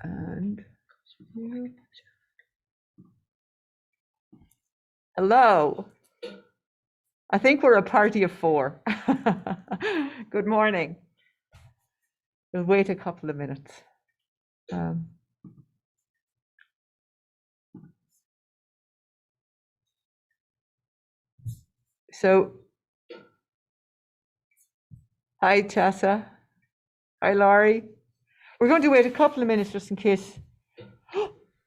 And hello. I think we're a party of 4. Good morning. We'll wait a couple of minutes. So, hi, Tessa. Hi, Laurie. We're going to wait a couple of minutes just in case.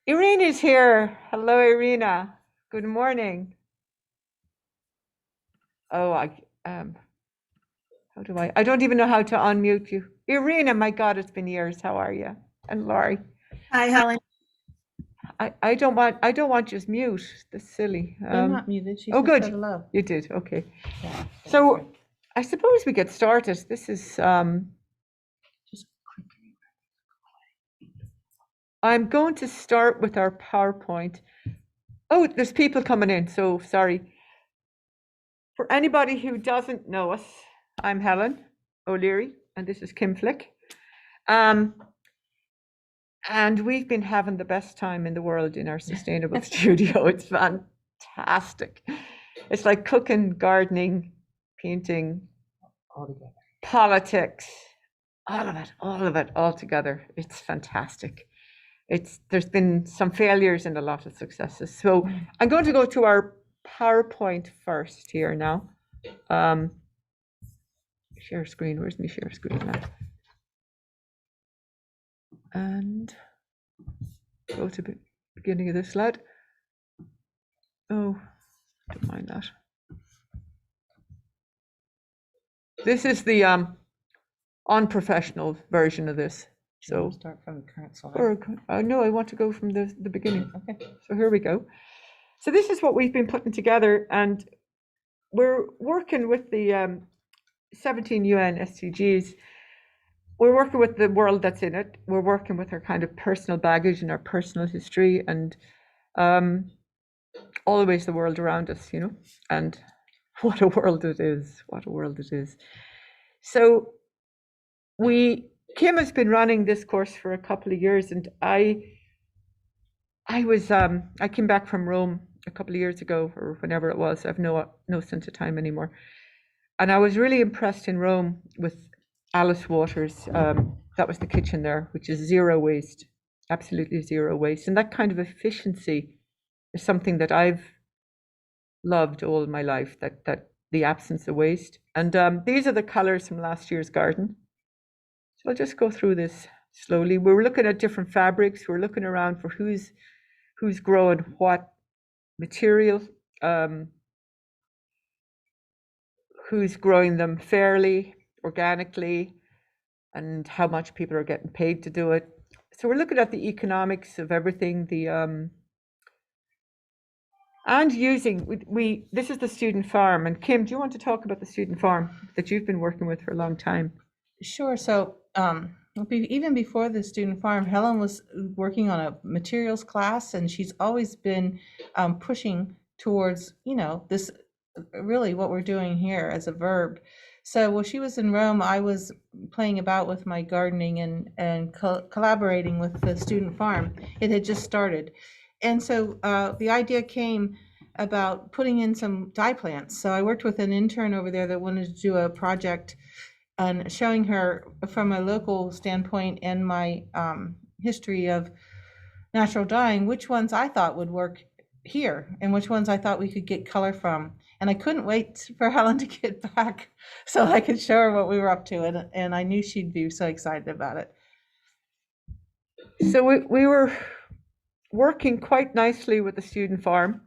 Irina is here. Hello, Irina. Good morning. Oh, how do I don't even know how to unmute you. Irina, my God, it's been years. How are you? And Laurie. Hi, Helen. I don't want just mute. That's silly. I'm not muted. She oh, just good. said hello. You did. Okay. Yeah, So I suppose we get started. This is just quickly. I'm going to start with our PowerPoint. Oh, there's people coming in, so sorry. For anybody who doesn't know us, I'm Helen O'Leary, and this is Kim Flick. And we've been having the best time in the world in our sustainable studio. It's fantastic. It's like cooking, gardening, painting, politics, all of it, all together. It's fantastic. There's been some failures and a lot of successes. So I'm going to go to our PowerPoint first here now. Share screen. Where's my share screen now? And go to the beginning of this slide. Oh, don't mind that. This is the unprofessional version of this. So start from the current slide. No, I want to go from the beginning. Okay. So here we go. So this is what we've been putting together, and we're working with the 17 UN SDGs. We're working with the world that's in it. We're working with our kind of personal baggage and our personal history, and always the world around us, you know, and what a world it is. What a world it is. So Kim has been running this course for a couple of years, and I came back from Rome a couple of years ago, or whenever it was. I've no sense of time anymore. And I was really impressed in Rome with Alice Waters. That was the kitchen there, which is zero waste, absolutely zero waste. And that kind of efficiency is something that I've loved all my life, that the absence of waste. And these are the colors from last year's garden. So I'll just go through this slowly. We're looking at different fabrics. We're looking around for who's growing what material, who's growing them fairly, organically, and how much people are getting paid to do it. So we're looking at the economics of everything, and using, this is the student farm. And Kim, do you want to talk about the student farm that you've been working with for a long time? Sure. So even before the student farm, Helen was working on a materials class, and she's always been pushing towards, this really what we're doing here as a verb. So while she was in Rome, I was playing about with my gardening and collaborating with the student farm. It had just started. And so the idea came about putting in some dye plants. So I worked with an intern over there that wanted to do a project and showing her from a local standpoint and my history of natural dyeing, which ones I thought would work here and which ones I thought we could get color from. And I couldn't wait for Helen to get back so I could show her what we were up to. And I knew she'd be so excited about it. So we were working quite nicely with the student farm.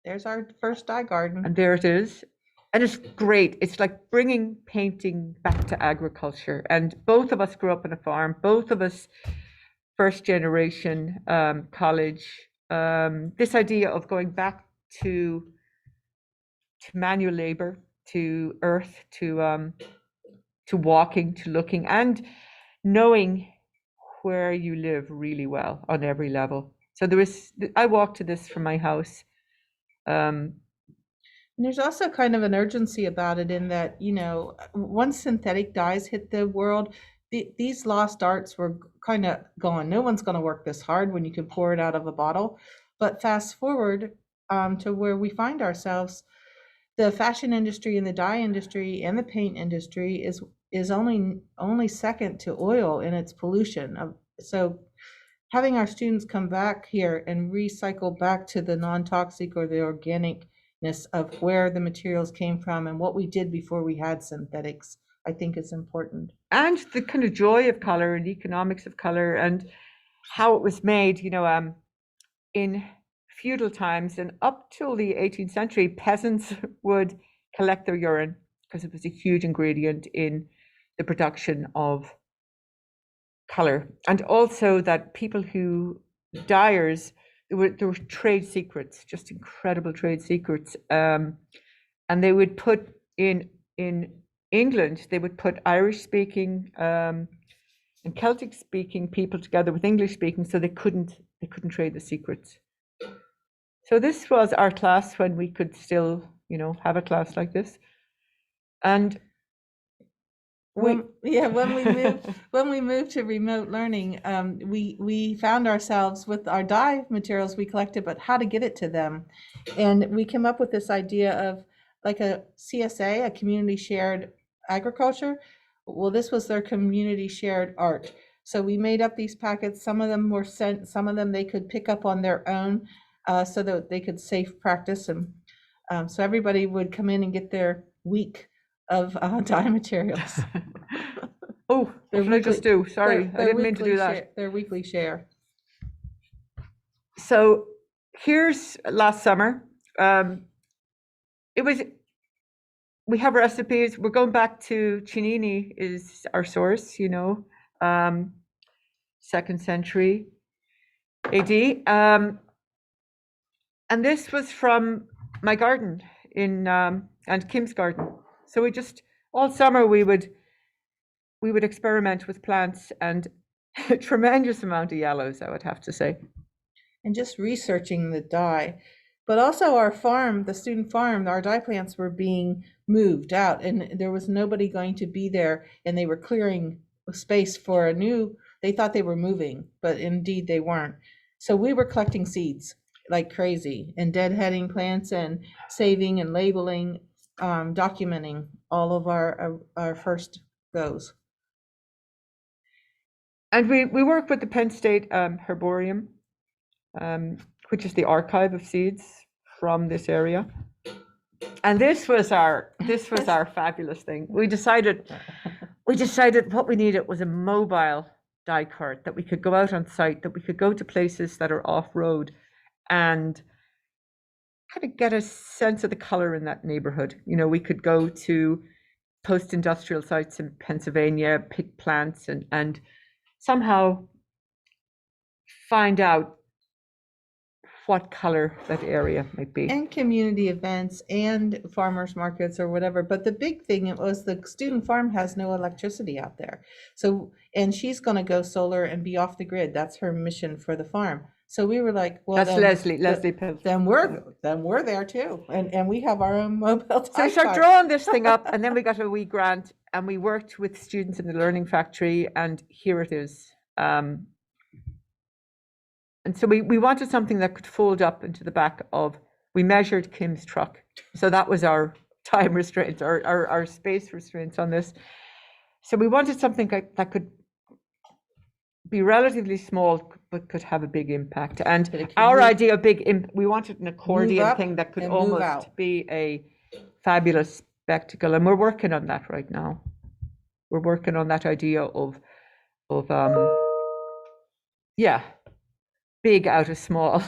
There's our first dye garden. And there it is. And it's great. It's like bringing painting back to agriculture. And both of us grew up on a farm. Both of us first generation college. This idea of going back to manual labor, to earth, to walking, to looking, and knowing where you live really well on every level. So I walked to this from my house. And there's also kind of an urgency about it in that, once synthetic dyes hit the world, these lost arts were kind of gone. No one's going to work this hard when you can pour it out of a bottle. But fast forward to where we find ourselves, the fashion industry and the dye industry and the paint industry is only second to oil in its pollution. So having our students come back here and recycle back to the non-toxic or the organicness of where the materials came from and what we did before we had synthetics, I think is important. And the kind of joy of color and the economics of color and how it was made, in feudal times and up till the 18th century, peasants would collect their urine because it was a huge ingredient in the production of color. And also that people who, dyers, there were trade secrets, just incredible trade secrets. And they would put in England, they would put Irish speaking and Celtic speaking people together with English speaking, so they couldn't trade the secrets. So this was our class when we could still, have a class like this. And when we moved to remote learning, we found ourselves with our dye materials we collected, but how to get it to them. And we came up with this idea of like a CSA, a community shared agriculture. Well, this was their community shared art. So we made up these packets. Some of them were sent, some of them they could pick up on their own, so that they could safe practice. And so everybody would come in and get their week of dye materials. Oh, what did I just do? Sorry, I didn't mean to do that. Their weekly share. So here's last summer. We have recipes. We're going back to Chinini is our source, 2nd century AD. And this was from my garden and Kim's garden. So we just, all summer we would experiment with plants, and a tremendous amount of yellows, I would have to say. And just researching the dye. But also our farm, the student farm, our dye plants were being moved out and there was nobody going to be there, and they were clearing space for they thought they were moving, but indeed they weren't. So we were collecting seeds like crazy and deadheading plants and saving and labeling, documenting all of our first goes. And we work with the Penn State Herbarium, which is the archive of seeds from this area. And this was our fabulous thing. We decided what we needed was a mobile dye cart that we could go out on site, that we could go to places that are off road and kind of get a sense of the color in that neighborhood. We could go to post-industrial sites in Pennsylvania, pick plants and somehow find out what color that area might be. And community events and farmers markets or whatever. But the big thing was the student farm has no electricity out there. So, and she's going to go solar and be off the grid. That's her mission for the farm. So we were like, well, that's Leslie Pill. Then we're there too. And we have our own mobile. So I started drawing this thing up, and then we got a wee grant, and we worked with students in the Learning Factory, and here it is. And so we wanted something that could fold up into the back of, we measured Kim's truck. So that was our time restraints, our space restraints on this. So we wanted something that could be relatively small, but could have a big impact. And our idea of we wanted an accordion thing that could almost be a fabulous spectacle. And we're working on that right now. We're working on that idea of big out of small.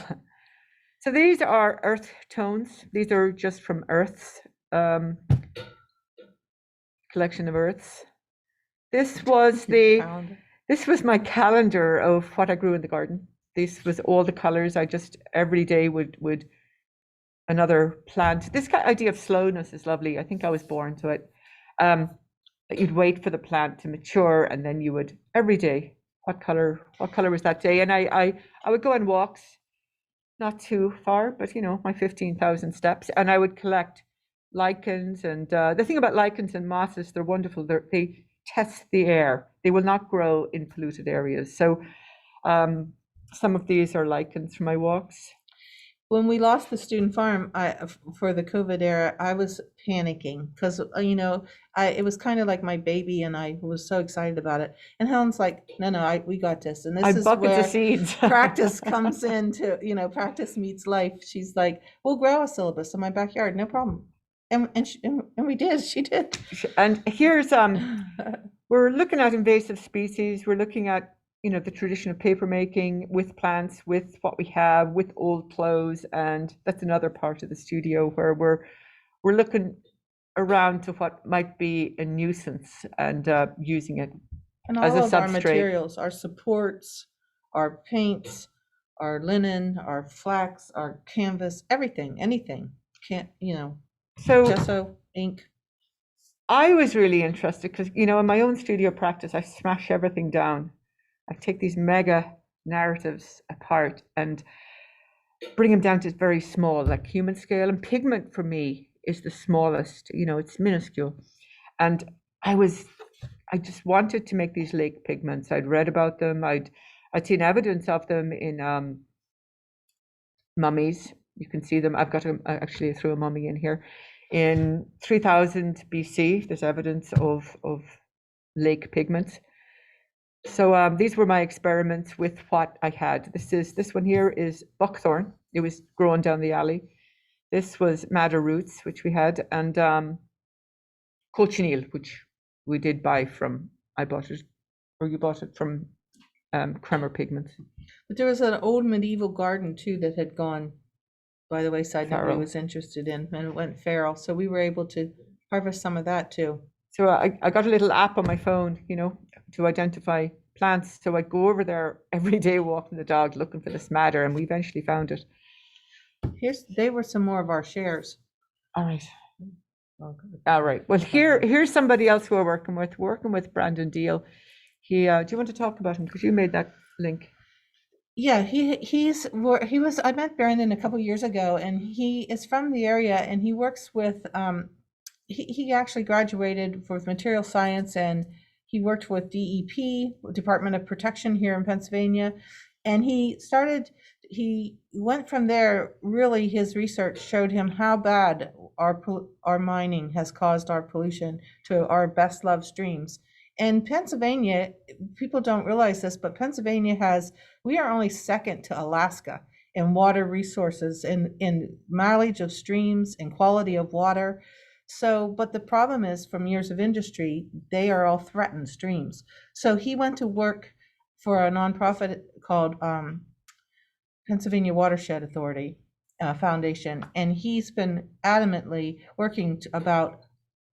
So these are earth tones. These are just from Earth's collection of earths. This was my calendar of what I grew in the garden. This was all the colors. I just every day would another plant. This idea of slowness is lovely. I think I was born to it. You'd wait for the plant to mature, and then you would every day. What color was that day? And I would go on walks, not too far, but my 15,000 steps, and I would collect lichens. And the thing about lichens and mosses, they're wonderful. They test the air. they will not grow in polluted areas. So some of these are lichens from my walks. When we lost the student farm, for the COVID era, I was panicking because it was kind of like my baby, and I was so excited about it. And Helen's like, "No, we got this." And this is buckets where of seeds. practice comes into, practice meets life. She's like, "We'll grow a syllabus in my backyard, no problem." And we did. She did. And here's we're looking at invasive species. We're looking at the tradition of paper making with plants, with what we have, with old clothes, and that's another part of the studio where we're looking around to what might be a nuisance and using it and as all a of our substrate. Materials, our supports, our paints, our linen, our flax, our canvas, everything, anything. So gesso, ink. I was really interested because in my own studio practice, I smash everything down. I take these mega narratives apart and bring them down to very small, like human scale. And pigment for me is the smallest, it's minuscule. And I just wanted to make these lake pigments. I'd read about them. I'd seen evidence of them in mummies. You can see them. I've got actually I threw a mummy in here. In 3000 BC, there's evidence of lake pigments. So these were my experiments with what I had. This one here is buckthorn. It was growing down the alley. This was madder roots, which we had, and cochineal, which we did buy from. I bought it, or you bought it from Kremer Pigments. But there was an old medieval garden too that had gone by the wayside. Nobody was interested in, and it went feral. So we were able to harvest some of that too. So I got a little app on my phone, to identify plants. So I'd go over there every day walking the dog looking for this madder, and we eventually found it. They were some more of our shares. All right. All right. Well, here's somebody else who we're working with Brandon Deal. Do you want to talk about him? Because you made that link. Yeah, I met Brandon a couple years ago, and he is from the area, and he works with, he actually graduated with material science, and he worked with DEP, Department of Protection here in Pennsylvania. And he went from there. Really, his research showed him how bad our mining has caused our pollution to our best loved streams. And Pennsylvania, people don't realize this, but we are only second to Alaska in water resources, in mileage of streams and quality of water. So, but the problem is, from years of industry, they are all threatened streams. So he went to work for a nonprofit called Pennsylvania Watershed Authority Foundation, and he's been adamantly working about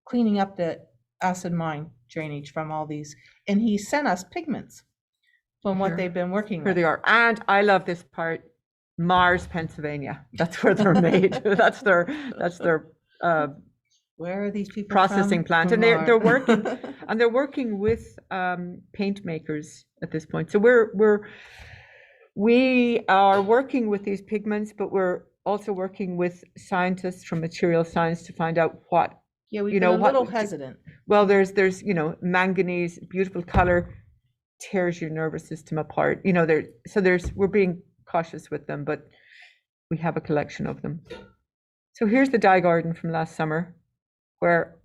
cleaning up the acid mine drainage from all these. And he sent us pigments from what they've been working with. Here they are. And I love this part, Mars, Pennsylvania. That's where they're made. that's their where are these people processing from? plant, From and they're working and they're working with paint makers at this point. So we are working with these pigments, but we're also working with scientists from material science to find out what. Yeah, we've been a little hesitant. Well, there's manganese, beautiful color, tears your nervous system apart. We're being cautious with them, but we have a collection of them. So here's the dye garden from last summer, where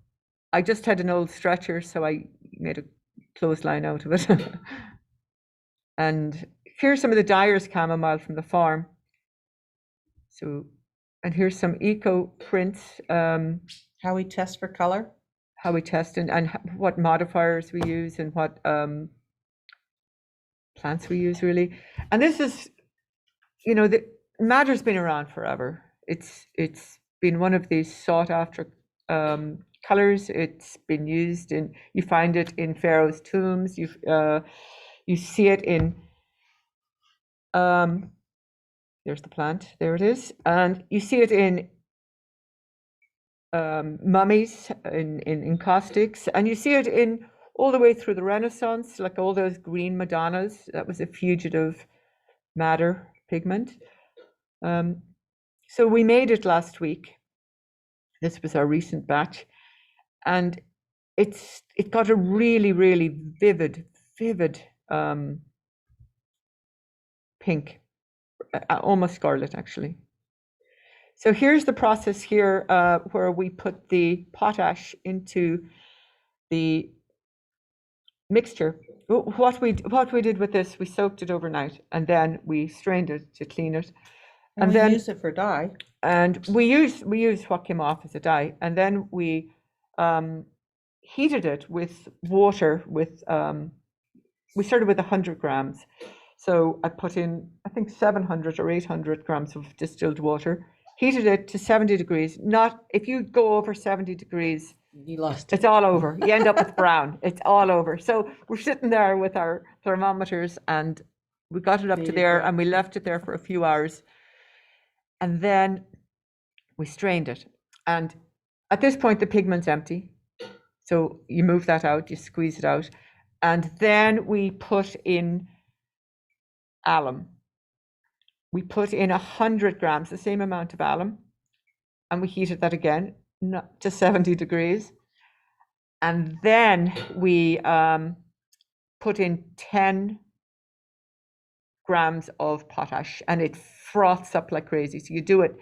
I just had an old stretcher, so I made a clothesline out of it. And here's some of the dyer's chamomile from the farm. So, and here's some eco prints. How we test for color. How we test and what modifiers we use and what plants we use, really. And this is, the madder's been around forever. It's been one of these sought after colors. It's been used you find it in pharaohs' tombs. You see it in there's the plant, there it is, and you see it in mummies, in caustics, and you see it in all the way through the Renaissance, like all those green Madonnas. That was a fugitive madder pigment. So we made it last week. This was our recent batch, and it got a really, really vivid, vivid pink, almost scarlet actually. So here's the process here where we put the potash into the mixture. What we did with this, we soaked it overnight and then we strained it to clean it. And we then use it for dye. And we use what came off as a dye, and then we heated it with water. We started with 100 grams, so I put in I think 700 or 800 grams of distilled water. Heated it to 70 degrees. Not if you go over 70 degrees, you lost it. It's all over. You end up with brown. It's all over. So we're sitting there with our thermometers, and we got it up to there, and we left it there for a few hours. And then we strained it. And at this point, the pigment's empty. So you move that out, you squeeze it out. And then we put in alum. We put in 100 grams, the same amount of alum. And we heated that again, not to 70 degrees. And then we put in 10 grams of potash, and it froths up like crazy. So you do it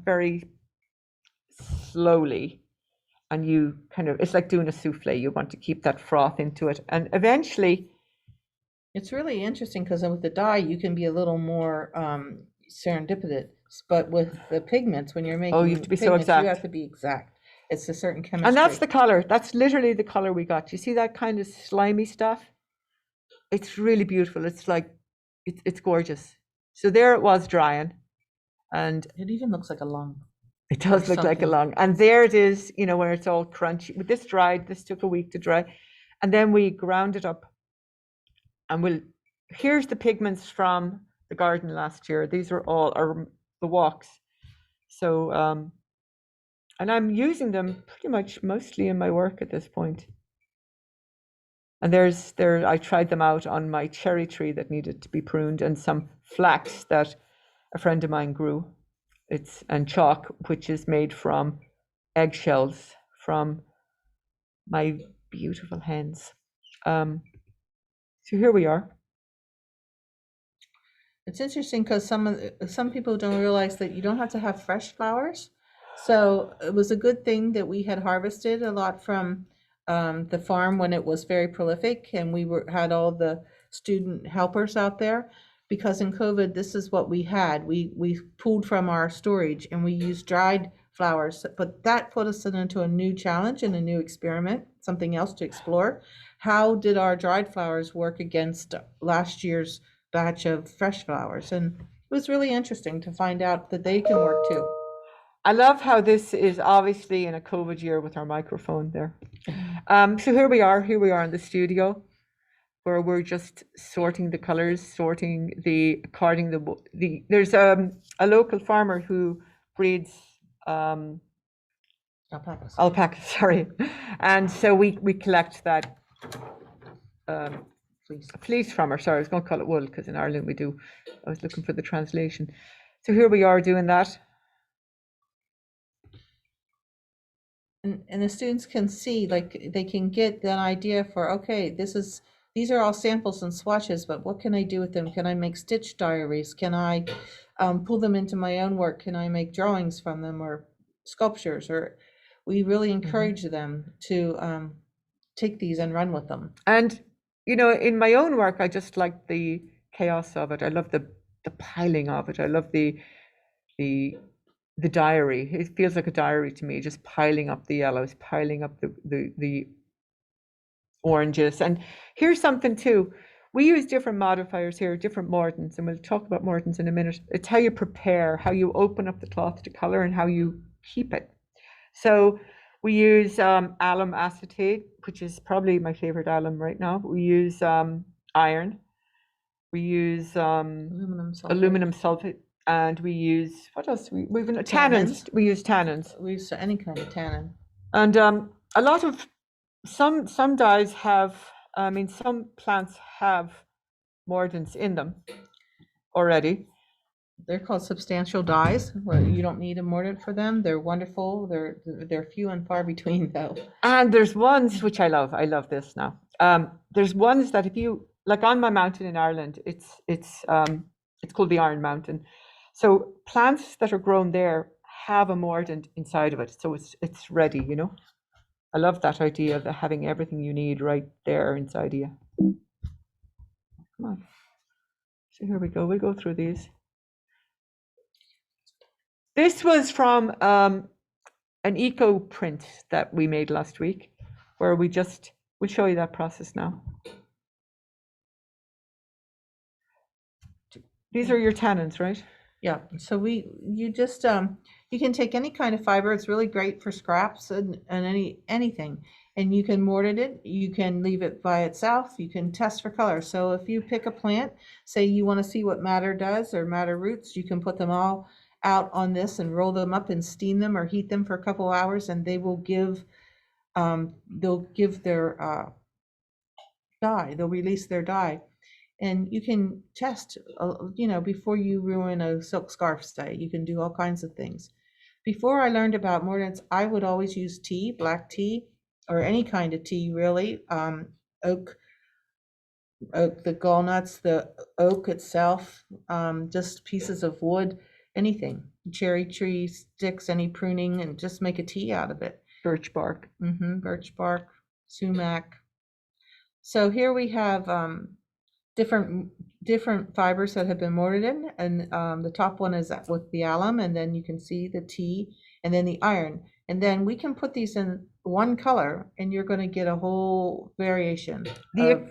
very slowly, and you it's like doing a souffle. You want to keep that froth into it, and eventually. It's really interesting because with the dye you can be a little more serendipitous, but with the pigments, when you're making you have to be pigments, so exact. You have to be exact. It's a certain chemistry. And that's the color. That's literally the color we got. You see that kind of slimy stuff? It's really beautiful. It's like, it's gorgeous. So there it was drying. And it even looks like a lung. It does look like a lung. And there it is, where it's all crunchy. But this dried, this took a week to dry. And then we ground it up. And here's the pigments from the garden last year. These are all the walks. So, and I'm using them pretty much mostly in my work at this point. And I tried them out on my cherry tree that needed to be pruned, and some flax that a friend of mine grew. And chalk, which is made from eggshells from my beautiful hens. So here we are. It's interesting because some people don't realize that you don't have to have fresh flowers. So it was a good thing that we had harvested a lot from the farm when it was very prolific, and we had all the student helpers out there, because in COVID, this is what we had. We pulled from our storage and we used dried flowers, but that put us into a new challenge and a new experiment, something else to explore. How did our dried flowers work against last year's batch of fresh flowers? And it was really interesting to find out that they can work too. I love how this is obviously in a COVID year with our microphone there. So here we are in the studio, where we're just sorting the colors, there's a local farmer who breeds alpacas, sorry. And so we collect that fleece from her. Sorry, I was going to call it wool because in Ireland we do. I was looking for the translation. So here we are doing that. And the students can see, like, they can get an idea for, okay, these are all samples and swatches, but what can I do with them? Can I make stitch diaries? Can I pull them into my own work? Can I make drawings from them, or sculptures? Or we really encourage them to take these and run with them. And in my own work, I just like the chaos of it. I love the piling of it. I love the diary. It feels like a diary to me, just piling up the yellows, piling up the oranges. And here's something too. We use different modifiers here, different mordants, and we'll talk about mordants in a minute. It's how you prepare, how you open up the cloth to color, and how you keep it. So we use alum acetate, which is probably my favorite alum right now. We use iron. We use aluminum sulfate. And we use, what else? We've tannins. We use tannins. We use any kind of tannin. And a lot of some dyes have, some plants have mordants in them already. they're called substantial dyes. Where you don't need a mordant for them. They're wonderful. They're few and far between though. And there's ones which I love. I love this now. There's ones that if you like on my mountain in Ireland, it's called the Iron Mountain. So plants that are grown there have a mordant inside of it, so it's ready. You know, I love that idea of having everything you need right there inside of you. Come on. So here we go. We'll go through these. This was from an eco print that we made last week, where we'll show you that process now. These are your tannins, right? Yeah, so you just you can take any kind of fiber. It's really great for scraps and anything. And you can mordant it, you can leave it by itself, you can test for color. So if you pick a plant, say you want to see what madder does or madder roots, you can put them all out on this and roll them up and steam them or heat them for a couple hours, and they will give they'll give their dye, they'll release their dye. And you can test, before you ruin a silk scarf stay, you can do all kinds of things. Before I learned about mordants, I would always use tea, black tea, or any kind of tea really. Oak, the gallnuts, the oak itself, just pieces of wood, anything. Cherry tree sticks, any pruning, and just make a tea out of it. Birch bark. Birch bark, sumac. So here we have different fibers that have been mordant, and the top one is with the alum, and then you can see the tea, and then the iron. And then we can put these in one color, and you're going to get a whole variation of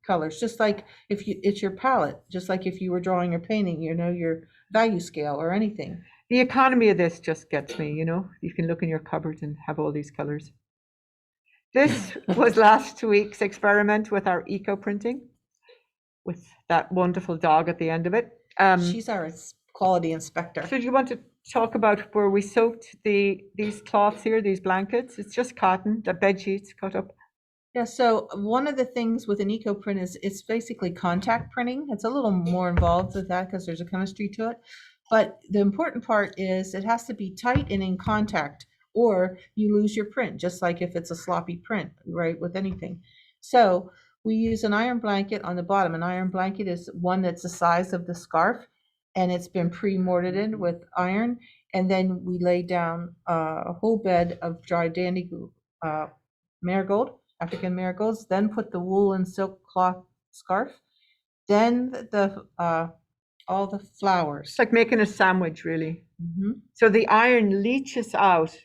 colors. Just like it's your palette, just like if you were drawing or painting, your value scale or anything. The economy of this just gets me, you can look in your cupboard and have all these colors. This was last week's experiment with our eco printing, with that wonderful dog at the end of it. She's our quality inspector. So do you want to talk about where we soaked these cloths here, these blankets? It's just cotton, the bed sheets cut up. Yeah, so one of the things with an eco print is it's basically contact printing. It's a little more involved with that because there's a chemistry to it. But the important part is it has to be tight and in contact, or you lose your print, just like if it's a sloppy print, right, with anything. So we use an iron blanket on the bottom. An iron blanket is one that's the size of the scarf, and it's been pre-mortared with iron. And then we lay down a whole bed of dry dandy marigold, African marigolds, then put the wool and silk cloth scarf, then all the flowers. It's like making a sandwich, really. So the iron leaches out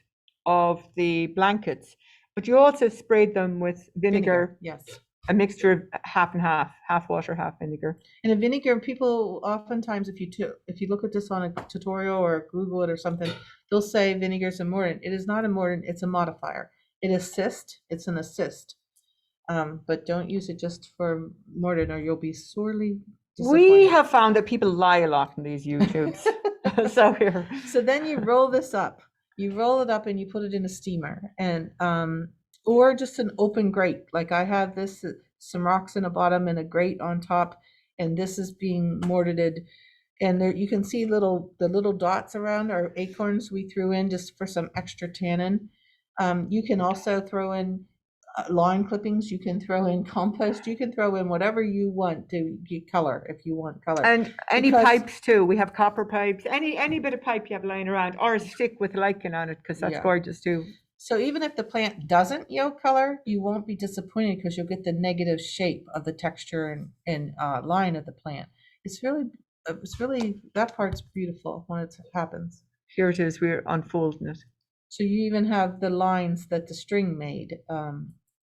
of the blankets, but you also sprayed them with vinegar. Yes. A mixture of half and half water, half vinegar. And the vinegar, people oftentimes, if you look at this on a tutorial or Google it or something, they'll say vinegar is a mordant. It is not a mordant, it's a modifier. It's an assist. But don't use it just for mordant or you'll be sorely disappointed. We have found that people lie a lot in these YouTubes. So then you roll this up. You roll it up and you put it in a steamer, and or just an open grate. Like I have this, some rocks in the bottom and a grate on top, and this is being mortared. And there you can see the little dots around are acorns we threw in just for some extra tannin. You can also throw in lawn clippings, you can throw in compost, you can throw in whatever you want to get color if you want color. And any pipes too. We have copper pipes, any bit of pipe you have lying around, or a stick with lichen on it, because that's gorgeous too. So even if the plant doesn't yield color, you won't be disappointed because you'll get the negative shape of the texture and line of the plant. It's really, that part's beautiful when it happens. Here it is, we're unfolding it. So you even have the lines that the string made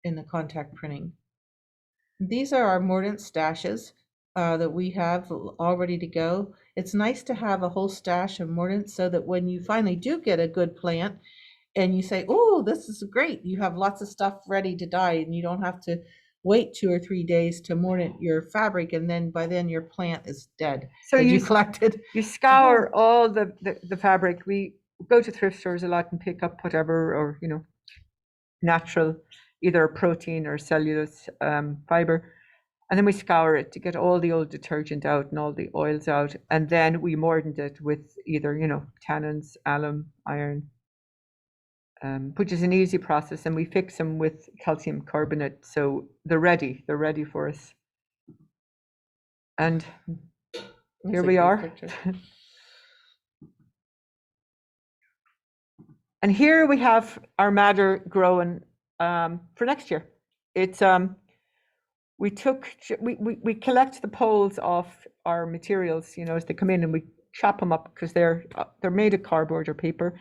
in the contact printing. These are our mordant stashes that we have all ready to go. It's nice to have a whole stash of mordants so that when you finally do get a good plant and you say, oh, this is great, you have lots of stuff ready to dye and you don't have to wait 2 or 3 days to mordant your fabric, and then by then your plant is dead. So you collected. You scour all the fabric. We go to thrift stores a lot and pick up whatever, or natural, either protein or cellulose fiber, And then we scour it to get all the old detergent out and all the oils out. And then we mordant it with either, tannins, alum, iron, which is an easy process. And we fix them with calcium carbonate. So they're ready. They're ready for us. And here we are. And here we have our madder growing for next year. It's we collect the poles off our materials, as they come in, and we chop them up because they're made of cardboard or paper,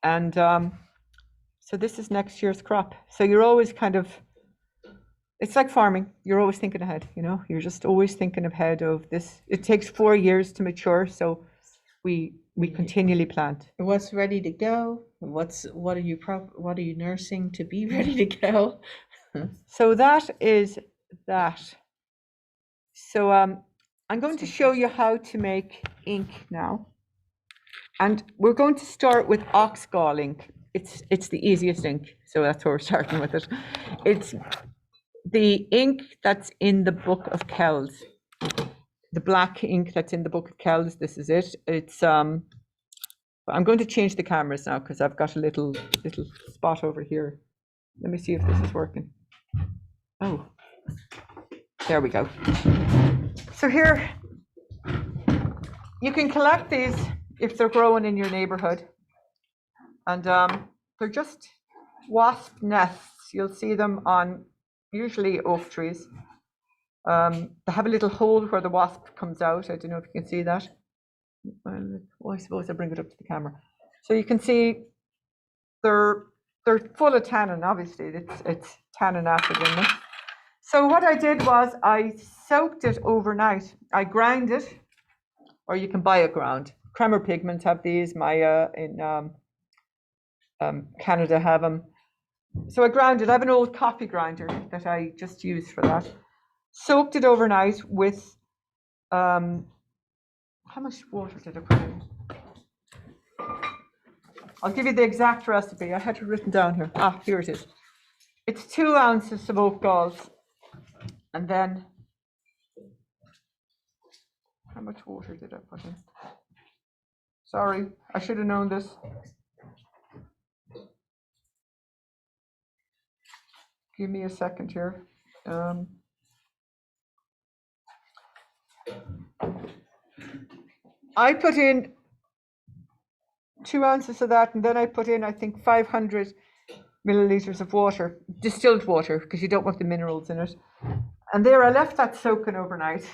and so this is next year's crop. So you're always it's like farming. You're always thinking ahead. You're just always thinking ahead of this. It takes 4 years to mature, so we continually plant. What's ready to go? What are you nursing to be ready to go? So that is that. So I'm going to show you how to make ink now. And we're going to start with oxgall ink. It's the easiest ink, so that's where we're starting with it. It's the ink that's in the Book of Kells. The black ink that's in the Book of Kells, this is it. It's I'm going to change the cameras now because I've got a little spot over here. Let me see if this is working. Oh, there we go. So here, you can collect these if they're growing in your neighborhood. And they're just wasp nests. You'll see them on usually oak trees. They have a little hole where the wasp comes out. I don't know if you can see that. Well, I suppose I'll bring it up to the camera. So you can see they're full of tannin, obviously. It's tannin acid in them. So what I did was I soaked it overnight. I ground it, or you can buy it ground. Kremer Pigments have these. Maya in Canada have them. So I ground it. I have an old coffee grinder that I just use for that. Soaked it overnight with, how much water did I put in? I'll give you the exact recipe. I had it written down here. Here it is. It's 2 ounces of oak galls. And then, how much water did I put in? Sorry, I should have known this. Give me a second here. I put in 2 ounces of that, and then I put in, I think, 500 milliliters of water, distilled water, because you don't want the minerals in it. And there, I left that soaking overnight.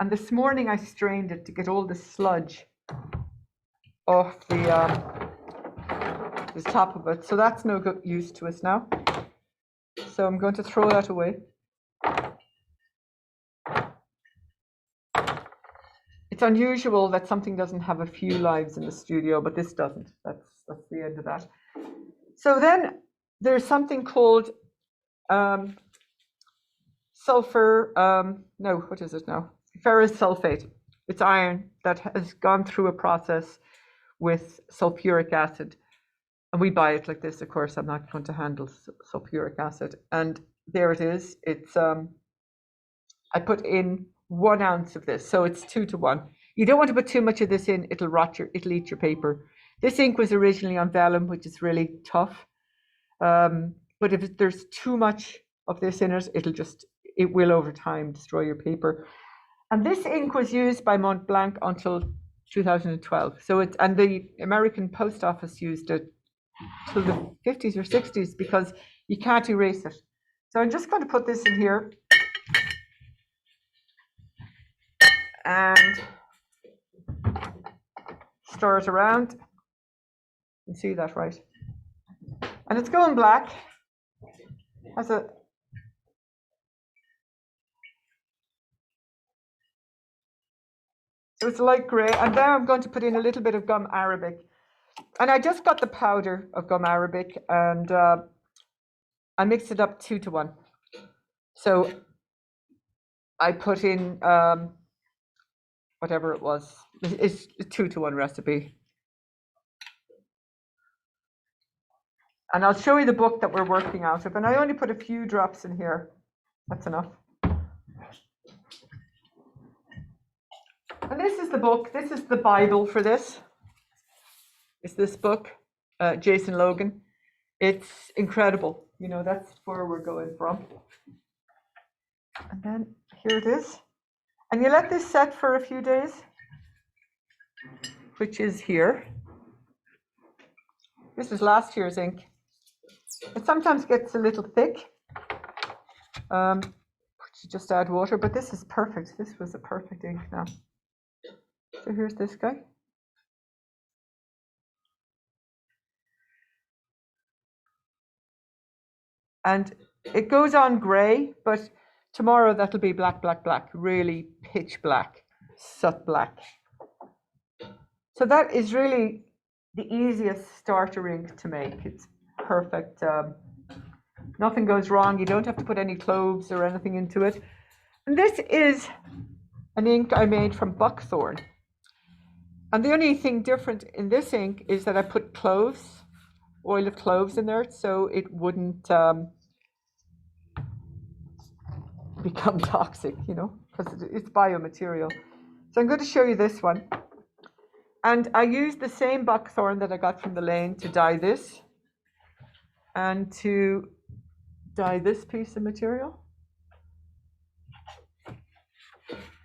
And this morning, I strained it to get all the sludge off the top of it. So that's no good use to us now. So I'm going to throw that away. It's unusual that something doesn't have a few lives in the studio, but this doesn't. That's the end of that. So then there's something called sulfur, what is it now? Ferrous sulfate. It's iron that has gone through a process with sulfuric acid. And we buy it like this, of course. I'm not going to handle sulfuric acid. And there it is. It's I put in 1 ounce of this, so it's 2 to 1. You don't want to put too much of this in; it'll eat your paper. This ink was originally on vellum, which is really tough. But if there's too much of this in it, it will over time destroy your paper. And this ink was used by Mont Blanc until 2012. So and the American Post Office used it till the 50s or 60s because you can't erase it. So I'm just going to put this in here and stir it around. You can see that, right? And it's going black. So it's light grey, and then I'm going to put in a little bit of gum arabic. And I just got the powder of gum arabic, and I mixed it up 2 to 1. So I put in whatever it was. It's a 2 to 1 recipe. And I'll show you the book that we're working out of. And I only put a few drops in here. That's enough. And this is the book. This is the Bible for this. It's this book, Jason Logan. It's incredible. You know, that's where we're going from. And then here it is. And you let this set for a few days, which is here. This is last year's ink. It sometimes gets a little thick. You just add water, but this is perfect. This was a perfect ink now. So here's this guy. And it goes on grey, but tomorrow that'll be black, black, black, really pitch black, soot black. So that is really the easiest starter ink to make. It's perfect. Nothing goes wrong. You don't have to put any cloves or anything into it. And this is an ink I made from buckthorn. And the only thing different in this ink is that I put cloves, oil of cloves in there, so it wouldn't become toxic, you know, because it's biomaterial. So I'm going to show you this one. And I used the same buckthorn that I got from the lane to dye this and to dye this piece of material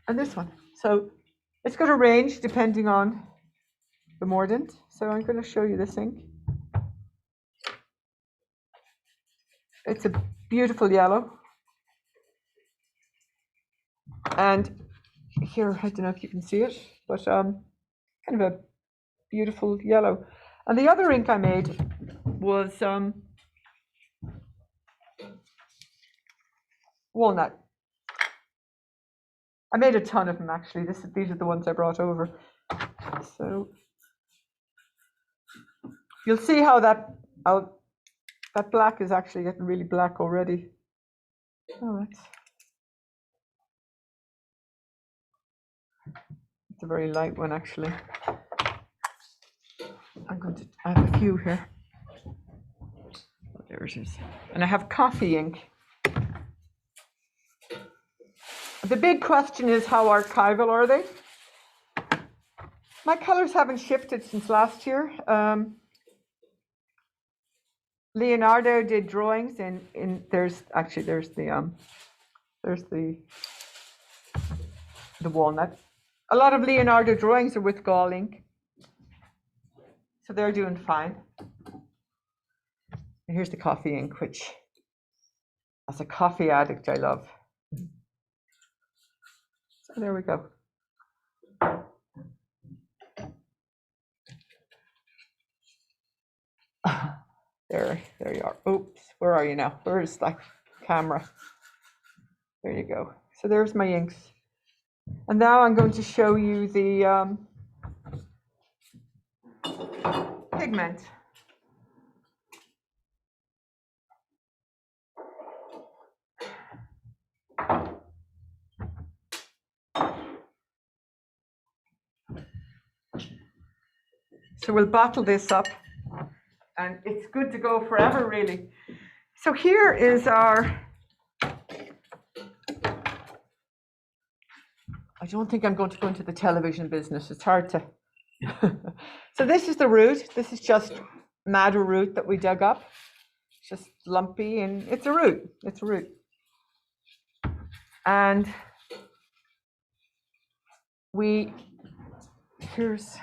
and this one. So it's going to range depending on the mordant. So I'm going to show you this ink. It's a beautiful yellow. And here, I don't know if you can see it, but kind of a beautiful yellow. And the other ink I made was walnut. I made a ton of them actually. These are the ones I brought over. So you'll see how that black is actually getting really black already. Oh, it's a very light one actually. I have a few here. Oh, there it is. And I have coffee ink. The big question is, how archival are they? My colors haven't shifted since last year. Leonardo did drawings in there's the walnut. A lot of Leonardo drawings are with gall ink, so they're doing fine. And here's the coffee ink, which as a coffee addict I love. So there we go. There you are. Oops, where are you now? Where's that camera? There you go. So there's my inks. And now I'm going to show you the pigment. So we'll bottle this up, and it's good to go forever, really. So here is our, I don't think I'm going to go into the television business. It's hard to. So this is the root. This is just madder root that we dug up. It's just lumpy, and it's a root. It's a root. And here's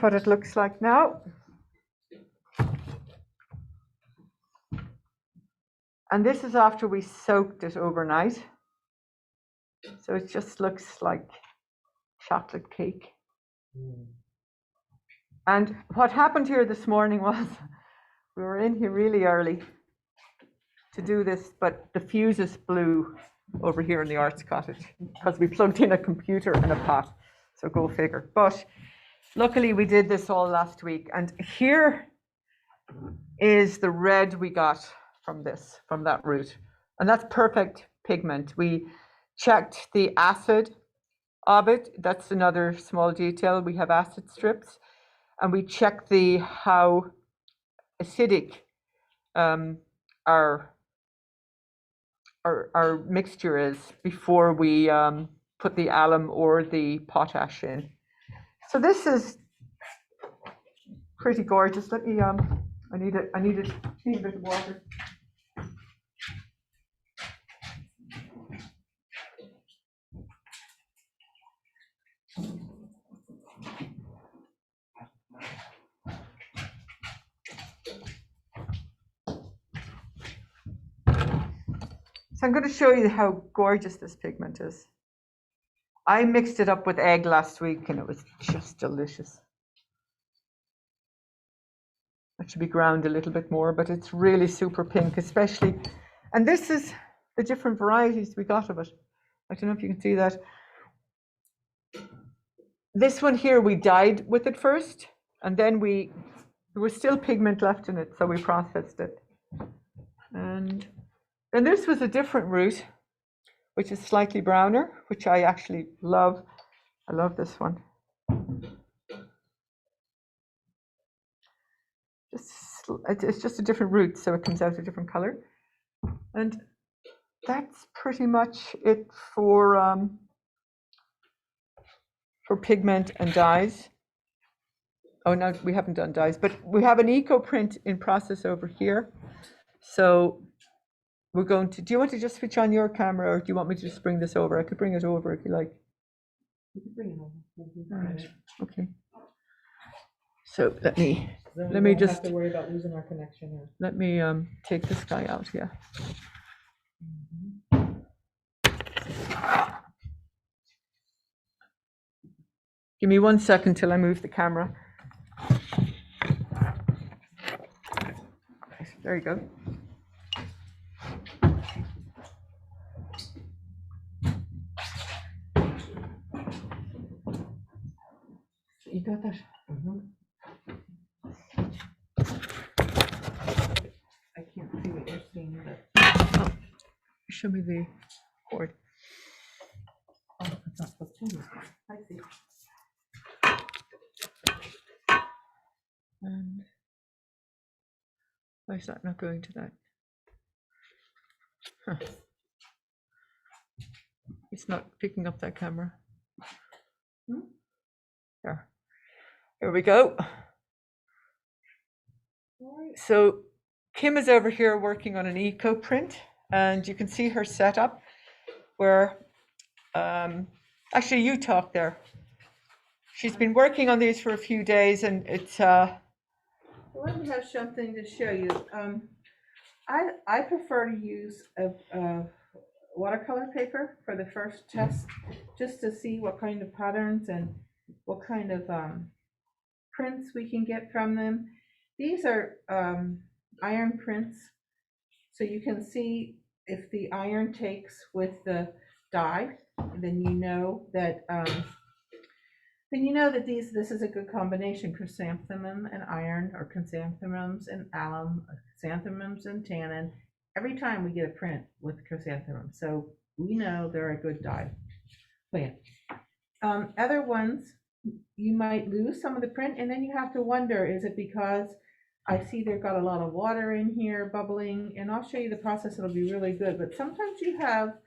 what it looks like now. And this is after we soaked it overnight. So it just looks like chocolate cake. And what happened here this morning was we were in here really early to do this, but the fuses blew over here in the arts cottage because we plugged in a computer and a pot. So go figure. But luckily we did this all last week. And here is the red we got from that root. And that's perfect pigment. We checked the acid of it. That's another small detail. We have acid strips. And we checked how acidic our our mixture is before we put the alum or the potash in. So this is pretty gorgeous. Let me I need a teeny bit of water. So I'm going to show you how gorgeous this pigment is. I mixed it up with egg last week and it was just delicious. It should be ground a little bit more, but it's really super pink, especially. And this is the different varieties we got of it. I don't know if you can see that. This one here, we dyed with it first, and then there was still pigment left in it, so we processed it. And this was a different root, which is slightly browner, which I actually love. I love this one. It's just a different root, so it comes out a different color. And that's pretty much it for pigment and dyes. Oh, no, we haven't done dyes, but we have an eco print in process over here. So we're going to, do you want to just switch on your camera or do you want me to just bring this over? I could bring it over if you like. You can bring it over. All right. Okay. So let me just have to worry about losing our connection here. Let me take this guy out here. Give me 1 second till I move the camera. There you go. You got that? I can't see what you're seeing, but Show me the cord. it's not supposed to. I see. And why is that not going to that? Huh. It's not picking up that camera. There. Here we go. So Kim is over here working on an eco print, and you can see her setup where, actually you talk there. She's been working on these for a few days, and it's Let me have something to show you. I prefer to use a watercolor paper for the first test, just to see what kind of patterns and what kind of prints we can get from them. These are iron prints, so you can see if the iron takes with the dye, then you know that this is a good combination: chrysanthemum and iron, or chrysanthemums and alum, chrysanthemums and tannin. Every time we get a print with chrysanthemum, so we know they're a good dye plant. Other ones, you might lose some of the print, and then you have to wonder, is it because I see they've got a lot of water in here bubbling? And I'll show you the process, it'll be really good. But sometimes you have,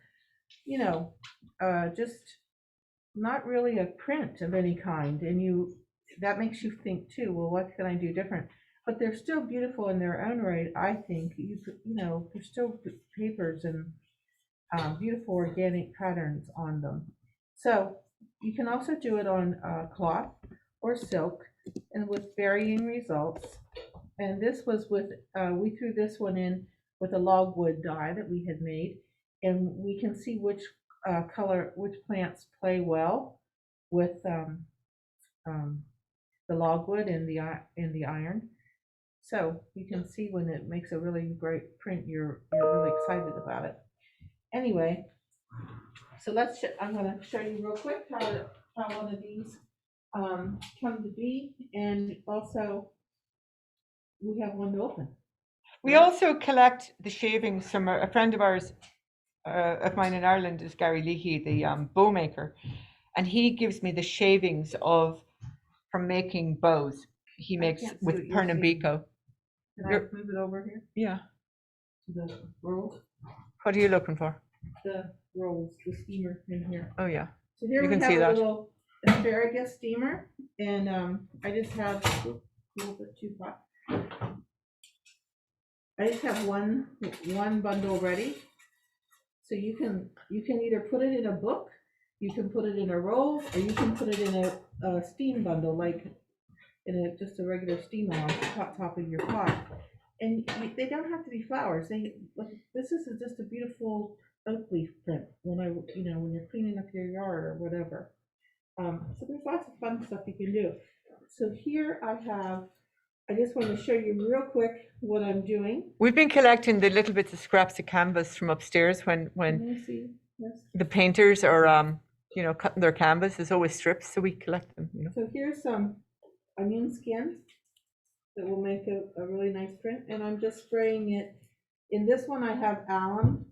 just not really a print of any kind, and that makes you think too, well, what can I do different? But they're still beautiful in their own right, I think. There's still papers and beautiful organic patterns on them. So you can also do it on cloth or silk, and with varying results. And this was with, we threw this one in with a logwood dye that we had made, and we can see which which plants play well with the logwood and the iron. So you can see when it makes a really great print, you're really excited about it. Anyway, so I'm going to show you real quick how one of these come to be, and also we have one to open. We also collect the shavings from a friend of ours, of mine in Ireland, is Gary Leahy, the bow maker, and he gives me the shavings from making bows. He makes with Pernambuco. Can I move it over here Yeah. to the roll? What are you looking for? The rolls, the steamer in here. Oh, yeah. So here You we can have see a that. little asparagus steamer, and I just have a little bit too hot. I just have one bundle ready. So you can either put it in a book, you can put it in a roll, or you can put it in a steam bundle, like in just a regular steamer on the top of your pot. And they don't have to be flowers. This is just a beautiful oak leaf print when when you're cleaning up your yard or whatever. So there's lots of fun stuff you can do. So here I just want to show you real quick what I'm doing. We've been collecting the little bits of scraps of canvas from upstairs when Can you see this? the painters are, cutting their canvas. There's always strips, so we collect them, So here's some onion skin that will make a really nice print, and I'm just spraying it. In this one I have alum.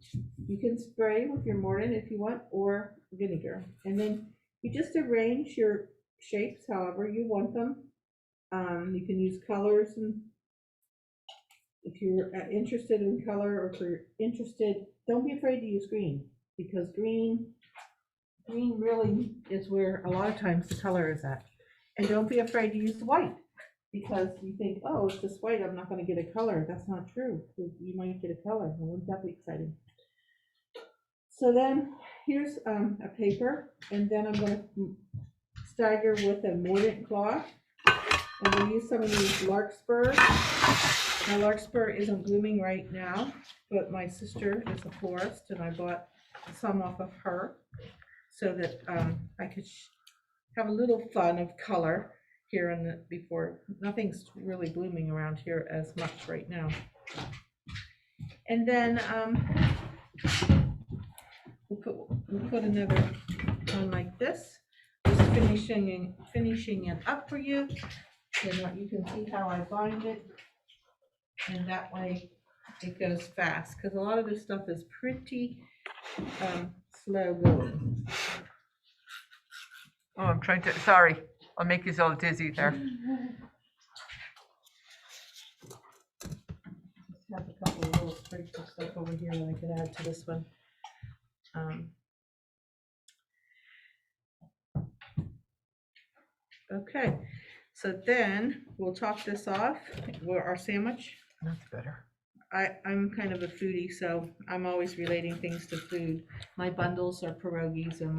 You can spray with your mordant if you want, or vinegar. And then you just arrange your shapes however you want them. You can use colors, and if you're interested in color, or if you're interested, don't be afraid to use green, because green really is where a lot of times the color is at. And don't be afraid to use white, because you think, oh, it's just white, I'm not going to get a color. That's not true. You might get a color, and wouldn't that be exciting? So then here's a paper, and then I'm going to stagger with a mordant cloth. I'm going to use some of these larkspurs. My larkspur isn't blooming right now, but my sister is a florist, and I bought some off of her so that I could have a little fun of color here before. Nothing's really blooming around here as much right now. And then we'll put another one like this, just finishing it up for you. And you can see how I bind it, and that way it goes fast, because a lot of this stuff is pretty slow going. Oh, I'm trying to, sorry, I'll make you all dizzy there. Just have a couple of little sprigs of stuff over here that I could add to this one. Okay, so then we'll top this off with our sandwich. That's better. I'm kind of a foodie, so I'm always relating things to food. My bundles are pierogies, and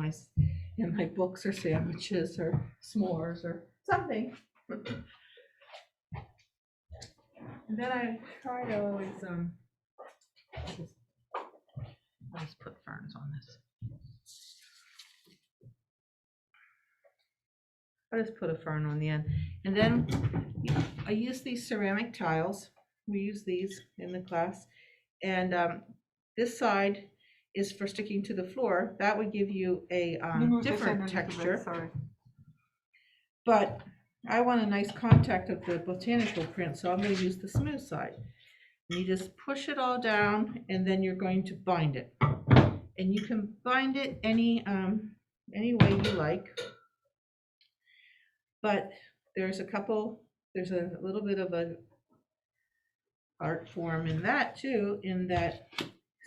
my books are sandwiches or s'mores or something. And then I try to always I'll just put ferns on this. I just put a fern on the end, and then I use these ceramic tiles. We use these in the class, and this side is for sticking to the floor. That would give you a different texture. Sorry. But I want a nice contact of the botanical print, so I'm going to use the smooth side. And you just push it all down, and then you're going to bind it. And you can bind it any way you like. But there's a little bit of a art form in that too, in that,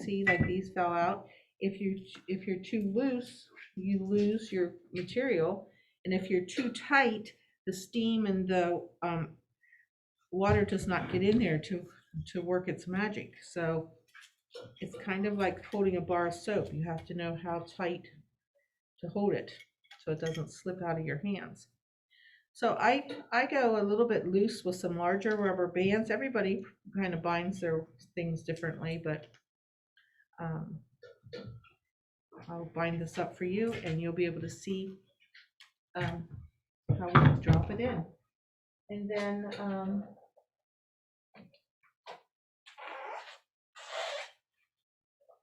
see, like these fell out. If you're too loose, you lose your material, and if you're too tight, the steam and the water does not get in there to work its magic. So it's kind of like holding a bar of soap. You have to know how tight to hold it so it doesn't slip out of your hands. So I go a little bit loose with some larger rubber bands. Everybody kind of binds their things differently, but I'll bind this up for you, and you'll be able to see how we drop it in. And then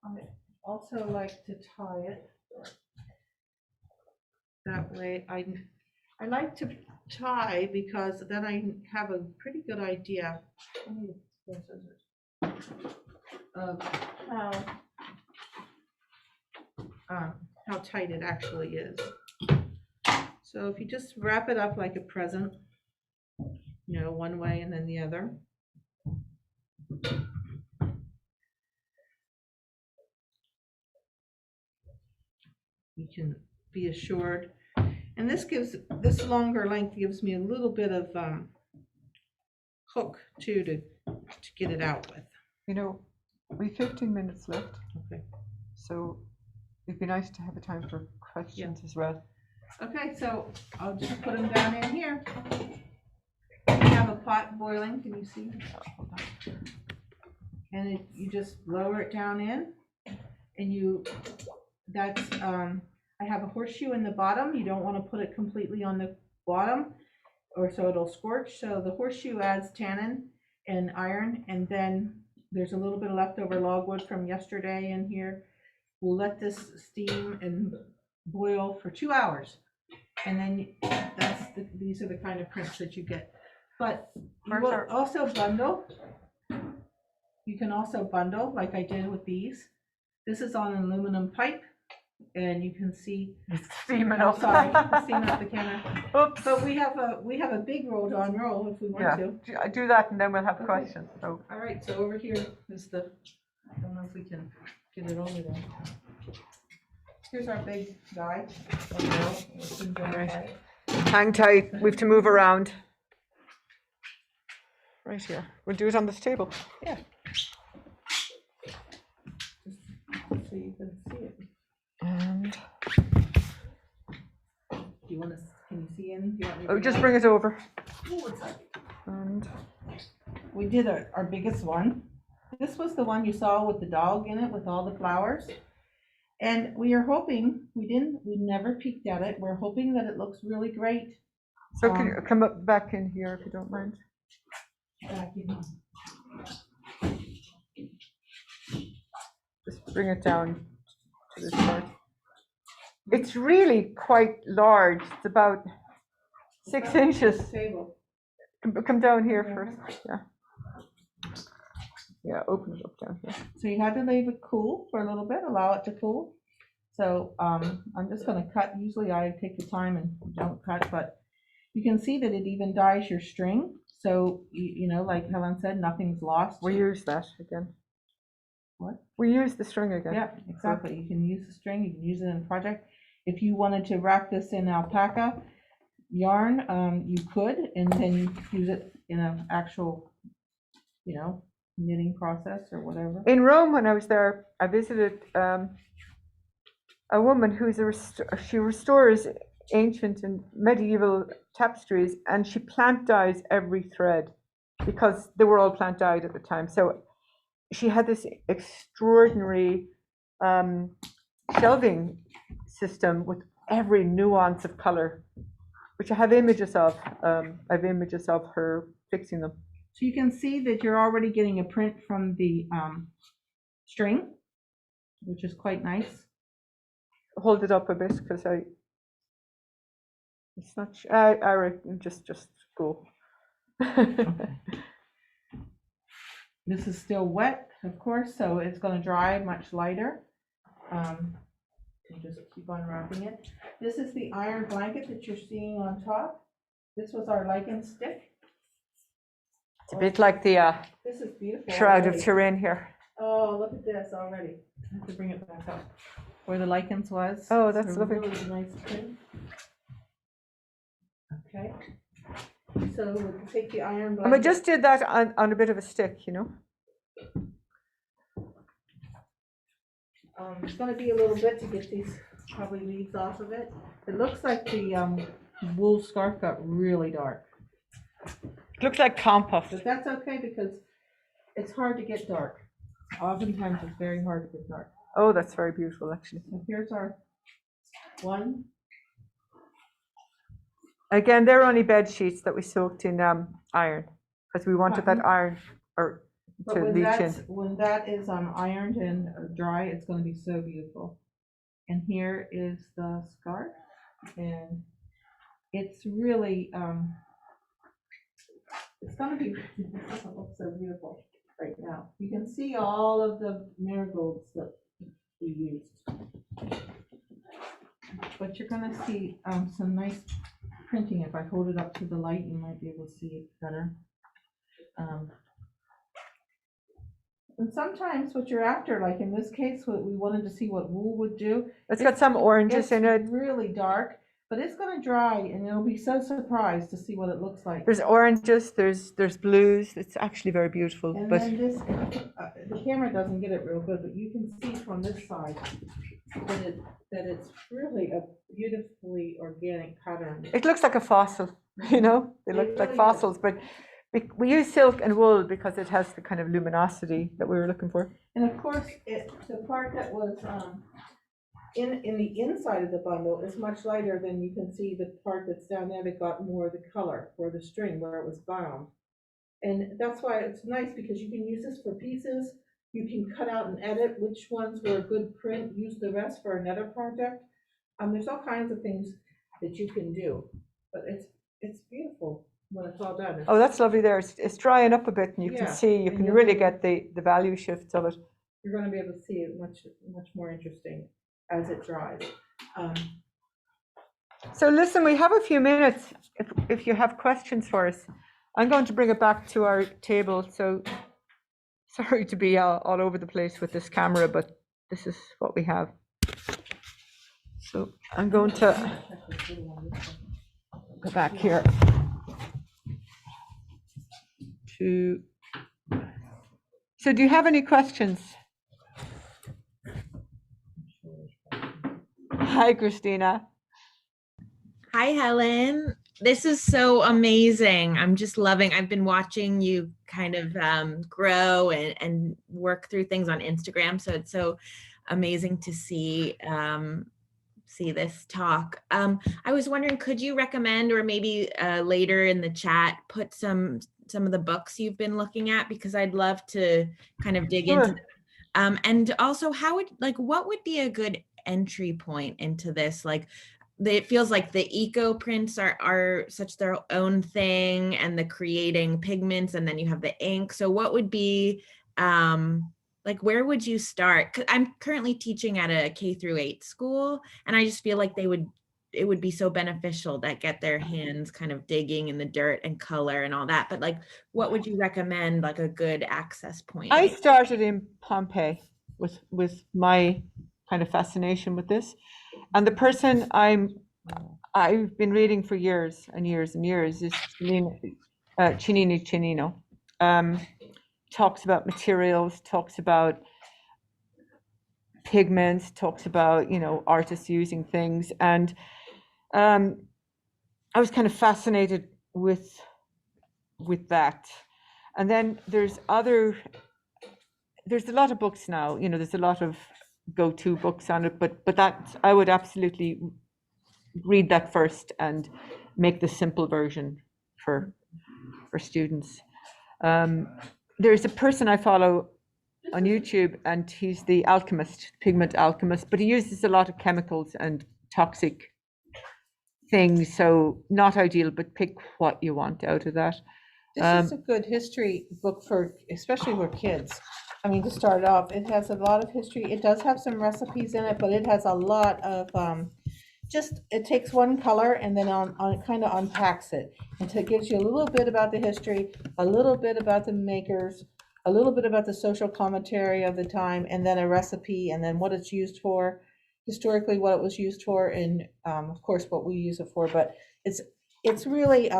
I also like to tie it that way. I like to tie because then I have a pretty good idea of how tight it actually is. So if you just wrap it up like a present, one way and then the other. you can be assured. And this longer length gives me a little bit of hook too to get it out with. You know, we've 15 minutes left, Okay. so it'd be nice to have a time for questions as well. Okay, so I'll just put them down in here. We have a pot boiling, can you see? Hold on. And you just lower it down in, and I have a horseshoe in the bottom. You don't want to put it completely on the bottom, or so it'll scorch. So the horseshoe adds tannin and iron, and then there's a little bit of leftover logwood from yesterday in here. We'll let this steam and boil for 2 hours, and then these are the kind of prints that you get. But you will also bundle. You can also bundle like I did with these. This is on an aluminum pipe, and you can see Steaming oh, up. sorry, steaming up the camera. Oops. But we have a big roll on roll if we want to. Do that, and then we'll have Okay. questions. So. All right, so over here is I don't know if we can get it over there. Here's our big guy. Right. Hang tight. We have to move around. Right here. We'll do it on this table. Yeah. So you can see it. And Do you want to? Can you see in? Do you want me to oh, just bring it over. Oh, it's like And we did our biggest one. This was the one you saw with the dog in it with all the flowers. And we are hoping, we never peeked at it. We're hoping that it looks really great. so can you come up back in here if you don't mind? Just bring it down to this part. It's really quite large. It's about 6 inches. Table. Come down here first. Yeah. Yeah, open it up down here. So you had to leave it cool for a little bit, allow it to cool. So I'm just going to cut. Usually I take the time and don't cut, but you can see that it even dyes your string. So, you know, like Helen said, nothing's lost. We use that again. What? We use the string again. Yeah, exactly. You can use the string. You can use it in a project. If you wanted to wrap this in alpaca yarn, you could, and then you use it in an actual, you know, knitting process or whatever. In Rome, when I was there, I visited a woman who's she restores ancient and medieval tapestries, and she plant dyes every thread because they were all plant dyed at the time. So she had this extraordinary shelving system with every nuance of color, which I have images of. I have images of her fixing them. So you can see that you're already getting a print from the string, which is quite nice. Hold it up a bit because it's not. I reckon just go. This is still wet, of course, so it's going to dry much lighter. You just keep on wrapping it. This is the iron blanket that you're seeing on top. This was our lichen stick. It's a bit like the This is beautiful. Shroud already. of Turin here. Oh, look at this already. I have to bring it back up where the lichens was. Oh, It's that's a lovely. really nice print. Okay. So we can take the iron blanket. And we just did that on a bit of a stick, you know. It's going to be a little bit to get these probably leaves off of it. It looks like the wool scarf got really dark, It looks like compost. but that's okay because it's hard to get dark. Oftentimes it's very hard to get dark. Oh, that's very beautiful, actually. So here's our one. Again, they're only bed sheets that we soaked in iron because we wanted that iron or But to leach in. when that is ironed and dry, it's going to be so beautiful. And here is the scarf, and it's really it's going to be it doesn't look so beautiful right now. You can see all of the marigolds that we used, but you're going to see some nice printing. If I hold it up to the light, you might be able to see it better. And sometimes what you're after, like in this case, what we wanted to see what wool would do. It's got some oranges in it. It's really dark, but it's going to dry, and you'll be so surprised to see what it looks like. There's oranges, there's blues. It's actually very beautiful. And but then this, the camera doesn't get it real good, but you can see from this side that it's really a beautifully organic pattern. it looks like a fossil, you know? They look like really fossils, but we use silk and wool because it has the kind of luminosity that we were looking for. And of course, the part that was in the inside of the bundle is much lighter than you can see the part that's down there that got more of the color for the string where it was bound. And that's why it's nice, because you can use this for pieces. You can cut out and edit which ones were a good print, use the rest for another project. There's all kinds of things that you can do, but it's beautiful when it's all done. Oh, that's lovely there. It's drying up a bit, and you can Yeah, see, you and can you'll really be- get the value shifts of it. You're going to be able to see it much more interesting as it dries. So listen, we have a few minutes if you have questions for us. I'm going to bring it back to our table. So sorry to be all over the place with this camera, but this is what we have. So I'm going to go back here to. So do you have any questions? Hi, Christina. Hi, Helen. This is so amazing. I'm just loving, I've been watching you kind of grow and work through things on Instagram. So it's so amazing to see this talk. I was wondering, could you recommend, or maybe later in the chat, put some of the books you've been looking at, because I'd love to kind of dig into them. And also, what would be a good entry point into this? Like, it feels like the eco prints are such their own thing, and the creating pigments, and then you have the ink. So what would be, where would you start? 'Cause I'm currently teaching at a K-8 school, and I just feel like it would be so beneficial to get their hands kind of digging in the dirt and color and all that. But what would you recommend, like a good access point? I started in Pompeii with my kind of fascination with this. And the person I've been reading for years and years and years is Chinini Chinino. Talks about materials, talks about pigments, talks about, artists using things. And I was kind of fascinated with that. And then there's a lot of books now, there's a lot of go-to books on it, but that I would absolutely read that first and make the simple version for students. There's a person I follow on YouTube, and he's the alchemist, pigment alchemist, but he uses a lot of chemicals and toxic things, so not ideal, but pick what you want out of that. This is a good history book especially for kids. I mean, to start off, it has a lot of history. It does have some recipes in it, but it has a lot of it takes one color and then on kind of unpacks it. And it gives you a little bit about the history, a little bit about the makers, a little bit about the social commentary of the time, and then a recipe, and then what it's used for, historically what it was used for, and of course what we use it for. But it's really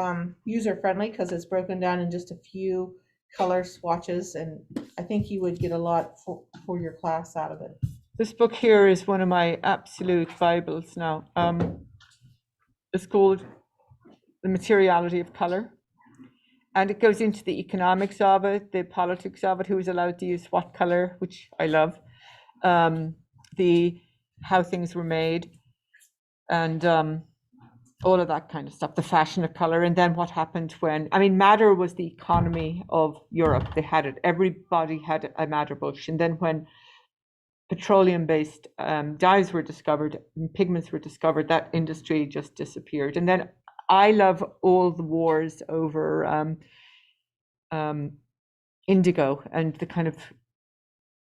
user friendly because it's broken down in just a few color swatches, and I think you would get a lot for your class out of it. This book here is one of my absolute Bibles now. It's called The Materiality of Color, and it goes into the economics of it, the politics of it, who is allowed to use what color, which I love, how things were made, and all of that kind of stuff, the fashion of color. And then what happened madder was the economy of Europe. They had it, everybody had a madder bush. And then when petroleum-based dyes were discovered, and pigments were discovered, that industry just disappeared. And then I love all the wars over indigo, and the kind of,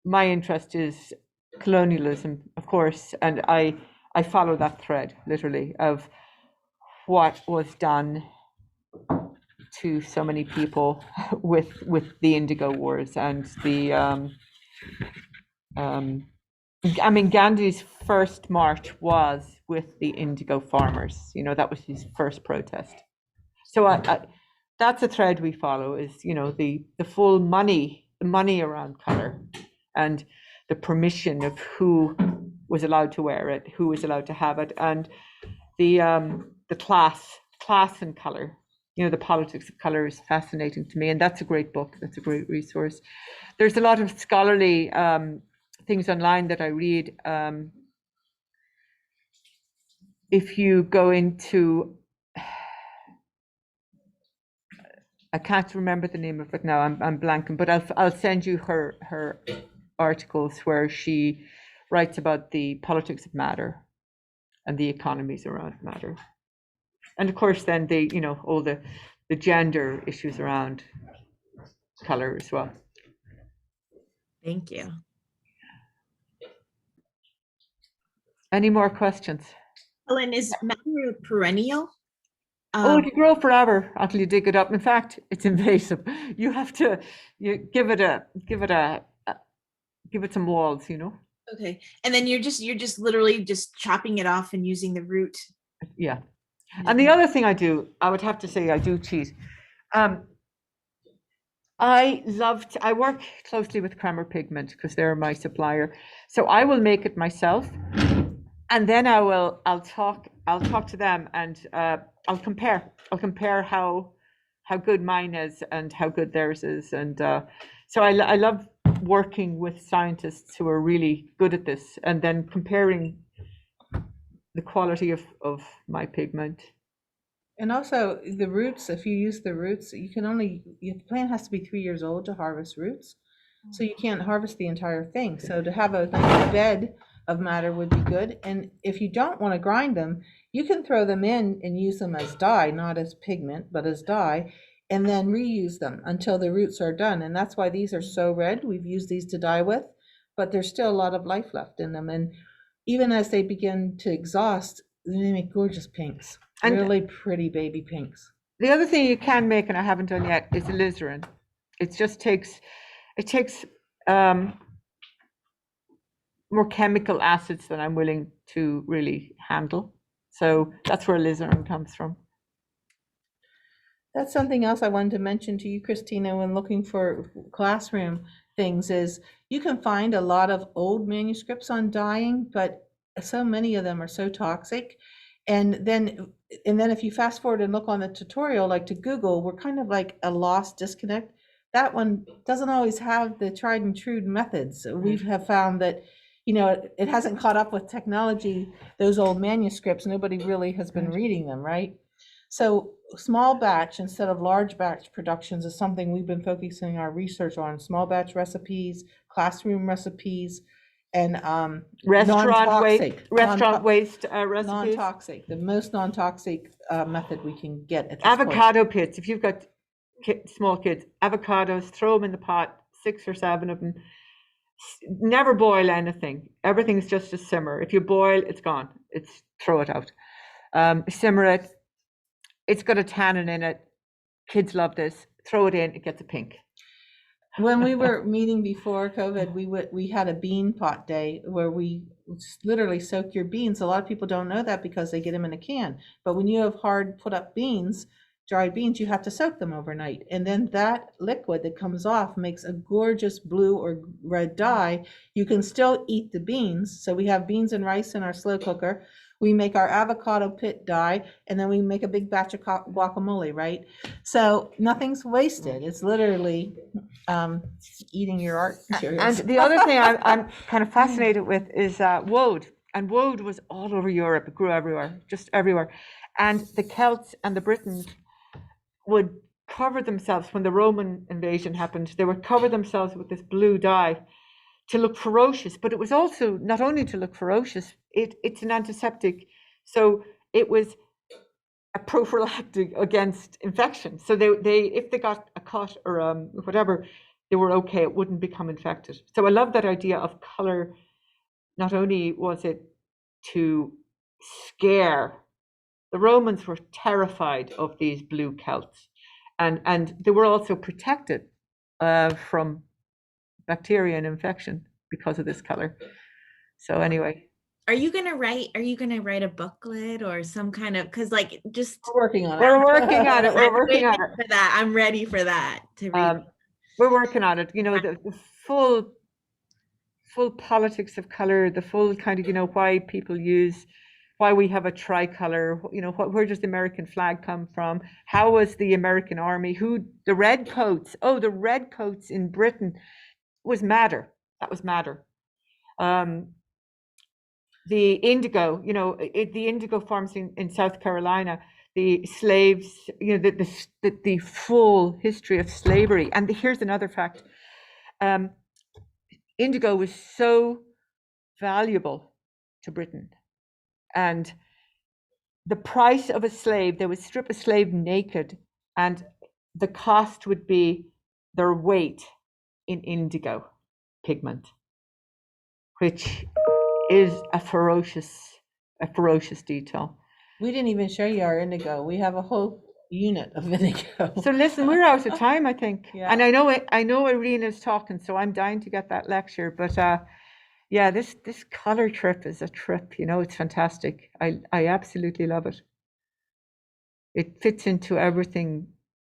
my interest is colonialism, of course, and I follow that thread literally of what was done to so many people with the Indigo Wars and the I mean, Gandhi's first march was with the indigo farmers. You know, that was his first protest. So that's a thread we follow is, you know, the full money, the money around color and the permission of who was allowed to wear it, who was allowed to have it, and the class and color. You know, the politics of color is fascinating to me, and that's a great book. That's a great resource. There's a lot of scholarly things online that I read. If you go into, I can't remember the name of it now. I'm blanking, but I'll send you her articles where she writes about the politics of matter and the economies around matter, and of course then the, you know, all the gender issues around color as well. Thank you. Any more questions? Helen, is matter perennial? Oh, it can grow forever until you dig it up. In fact, it's invasive. You have to give it some walls, you know. Okay, and then you're just literally just chopping it off and using the root. Yeah. And the other thing I do, I would have to say I do cheat. I work closely with Kremer Pigment because they're my supplier. So I will make it myself, and then I'll talk to them, and I'll compare how good mine is and how good theirs is, and so I love working with scientists who are really good at this, and then comparing the quality of my pigment. And also the roots, if you use the roots, the plant has to be 3 years old to harvest roots. So you can't harvest the entire thing. So to have a nice bed of matter would be good. And if you don't want to grind them, you can throw them in and use them as dye, not as pigment, but as dye, and then reuse them until the roots are done. And that's why these are so red. We've used these to dye with, but there's still a lot of life left in them. And even as they begin to exhaust, they make gorgeous pinks, And really pretty baby pinks. the other thing you can make, and I haven't done yet, is alizarin. It takes more chemical acids than I'm willing to really handle. So that's where alizarin comes from. That's something else I wanted to mention to you, Christina, when looking for classroom things is you can find a lot of old manuscripts on dyeing, but so many of them are so toxic. And then if you fast forward and look on the tutorial, like to Google, we're kind of like a lost disconnect. That one doesn't always have the tried and true methods. We have found that, you know, it hasn't caught up with technology, those old manuscripts. Nobody really has been reading them, right? So small batch instead of large batch productions is something we've been focusing our research on. Small batch recipes, classroom recipes, and Restaurant waste recipes. non-toxic, the most non-toxic method we can get at this Avocado pits. If you've got small kids, avocados, throw them in the pot, 6 or 7 of them. Never boil anything. Everything's just a simmer. If you boil, it's gone. Throw it out. Simmer it. It's got a tannin in it. Kids love this. Throw it in. It gets a pink. When we were meeting before COVID, we had a bean pot day where we literally soak your beans. A lot of people don't know that because they get them in a can. But when you have hard put up beans, dried beans, you have to soak them overnight. And then that liquid that comes off makes a gorgeous blue or red dye. You can still eat the beans. So we have beans and rice in our slow cooker. We make our avocado pit dye, and then we make a big batch of guacamole, right? So nothing's wasted. It's literally eating your art materials. And the other thing I'm kind of fascinated with is woad. And woad was all over Europe. It grew everywhere, just everywhere. And the Celts and the Britons would cover themselves when the Roman invasion happened. They would cover themselves with this blue dye to look ferocious, but it was also not only to look ferocious, it's an antiseptic. So it was a prophylactic against infection. So they if they got a cut or whatever, they were okay. It wouldn't become infected. So I love that idea of color. Not only was it to scare, the Romans were terrified of these blue Celts. and they were also protected from bacteria and infection because of this color. So anyway, Are you gonna write a booklet or some kind of, because like just We're working on it. we're working on it. We're I'm working on waiting it. for that. I'm ready for that to read. We're working on it. You know, the full politics of color, the full kind of, you know, why people use, why we have a tricolor, you know, where does the American flag come from? How was the American army? The red coats? Oh, the red coats in Britain was madder. That was madder. The indigo, you know, the indigo farms in South Carolina, the slaves, you know, the full history of slavery. And here's another fact. Indigo was so valuable to Britain. And the price of a slave, they would strip a slave naked, and the cost would be their weight in indigo pigment, which is a ferocious detail. We didn't even show you our indigo. We have a whole unit of indigo. So listen, we're out of time, I think. Yeah. And I know Irina's talking, so I'm dying to get that lecture. But yeah, this color trip is a trip, you know, it's fantastic. I absolutely love it. It fits into everything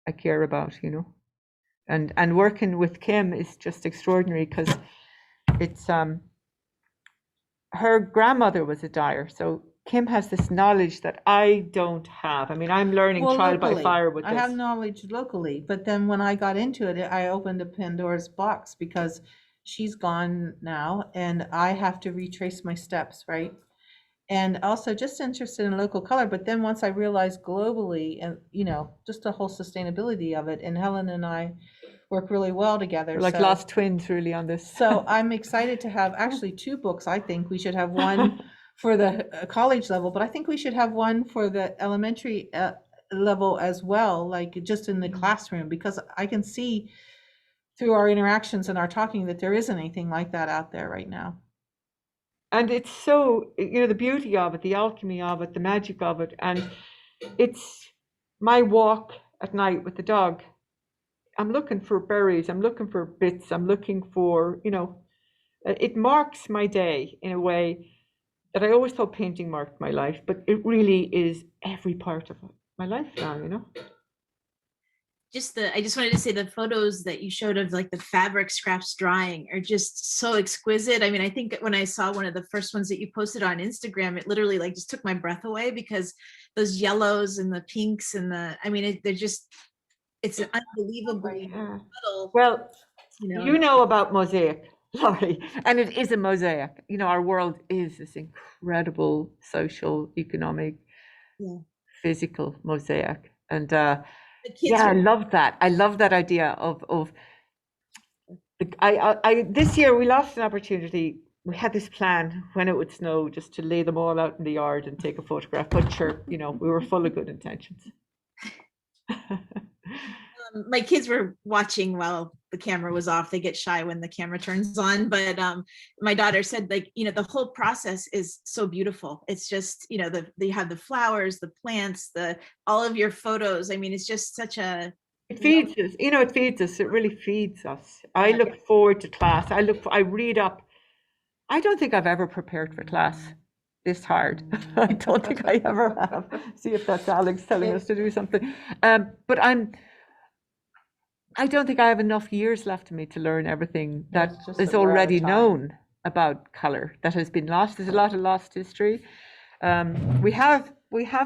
I care about, you know. And working with Kim is just extraordinary because it's her grandmother was a dyer, so Kim has this knowledge that I don't have. I mean, I'm learning trial by locally, fire with I this. have knowledge locally, but then when I got into it, I opened a Pandora's box because she's gone now and I have to retrace my steps, right? And also just interested in local color, but then once I realized globally and, you know, just the whole sustainability of it, and Helen and I work really well together. We're like so lost twins really on this. So I'm excited to have actually two books. I think we should have one for the college level, but I think we should have one for the elementary level as well, like just in the classroom, because I can see through our interactions and our talking that there isn't anything like that out there right now. And it's so, you know, the beauty of it, the alchemy of it, the magic of it. And it's my walk at night with the dog. I'm looking for berries, I'm looking for bits, I'm looking for, you know, it marks my day in a way that I always thought painting marked my life, but it really is every part of my life now, you know. I just wanted to say the photos that you showed of like the fabric scraps drying are just so exquisite. I mean, I think when I saw one of the first ones that you posted on Instagram, it literally like just took my breath away because those yellows and the pinks and they're just, it's an unbelievably subtle, Well, you know about mosaic, Laurie, and it is a mosaic. You know, our world is this incredible social, economic, physical mosaic. And I love that. I love that idea of I this year we lost an opportunity. We had this plan when it would snow just to lay them all out in the yard and take a photograph. But sure, you know, we were full of good intentions. My kids were watching while the camera was off. They get shy when the camera turns on, but my daughter said, like, you know, the whole process is so beautiful. It's just, you know, you have the flowers, the plants, all of your photos. I mean, it's just such a, it feeds us, you know, it feeds us. It really feeds us. I look forward to class. I read up. I don't think I've ever prepared for class this hard. I don't think I ever have. See if that's Alex telling us to do something. But I don't think I have enough years left in me to learn everything that is already known about color that has been lost. There's a lot of lost history. We have